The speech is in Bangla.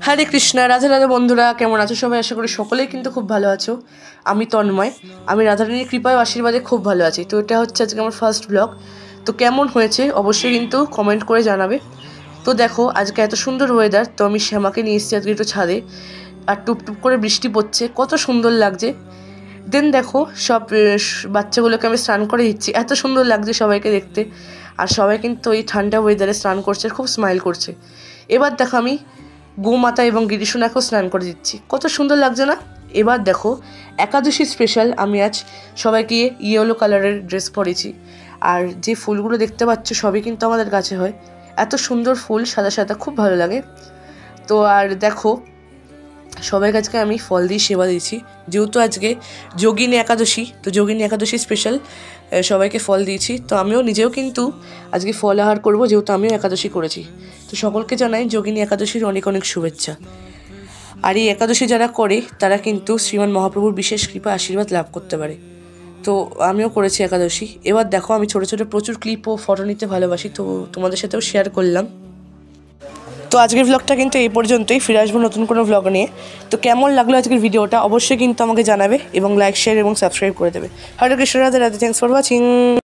হরে কৃষ্ণা, রাধে রাধে বন্ধুরা, কেমন আছো সবাই? আশা করি সকলেই কিন্তু খুব ভালো আছো। আমি তন্ময়, আমি রাধারানীর কৃপায় আশীর্বাদে খুব ভালো আছি। তো এটা হচ্ছে আজকে আমার ফার্স্ট ব্লগ। তো কেমন হয়েছে অবশ্যই কিন্তু কমেন্ট করে জানাবে। তো দেখো আজকে এত সুন্দর ওয়েদার, তো আমি শ্যামাকে নিয়ে এসেছি আজকে একটু ছাদে, আর টুপটুপ করে বৃষ্টি পড়ছে, কত সুন্দর লাগছে। দেন দেখো সব বাচ্চাগুলোকে আমি স্নান করে দিচ্ছি, এত সুন্দর লাগছে সবাইকে দেখতে। আর সবাই কিন্তু এই ঠান্ডা ওয়েদারে স্নান করছে, খুব স্মাইল করছে। এবার দেখো আমি গোমাতা এবং গিরিশোনাকেও স্নান করে দিচ্ছি, কত সুন্দর লাগছে না? এবার দেখো একাদশী স্পেশাল আমি আজ সবাইকে ইয়েলো কালারের ড্রেস পরেছি। আর যে ফুলগুলো দেখতে পাচ্ছ সবই কিন্তু আমাদের কাছে হয়, এত সুন্দর ফুল, সাদা সাদা, খুব ভালো লাগে। তো আর দেখো সবাই কাছকে আমি ফল দিয়ে সেবা দিয়েছি, যেহেতু আজকে যোগিনী একাদশী, তো যোগিনী একাদশী স্পেশাল সবাইকে ফল দিয়েছি। তো আমিও নিজেও কিন্তু আজকে ফল আহার করবো, যেহেতু আমিও একাদশী করেছি। তো সকলকে জানাই যোগিনী একাদশীর অনেক অনেক শুভেচ্ছা। আর এই একাদশী যারা করে তারা কিন্তু শ্রীমান মহাপ্রভুর বিশেষ কৃপা আশীর্বাদ লাভ করতে পারে। তো আমিও করেছি একাদশী। এবার দেখো আমি ছোটো ছোটো প্রচুর ক্লিপ ও ফটো নিতে ভালোবাসি, তো তোমাদের সাথেও শেয়ার করলাম। তো আজকের ভ্লগটা কিন্তু এই পর্যন্তই, ফিরে আসবো নতুন কোনো ভ্লগ নিয়ে। তো কেমন লাগলো আজকের ভিডিওটা অবশ্যই কিন্তু আমাকে জানাবে, এবং লাইক, শেয়ার এবং সাবস্ক্রাইব করে দেবে। Hare Krishna, Radhe Radhe, thanks for watching.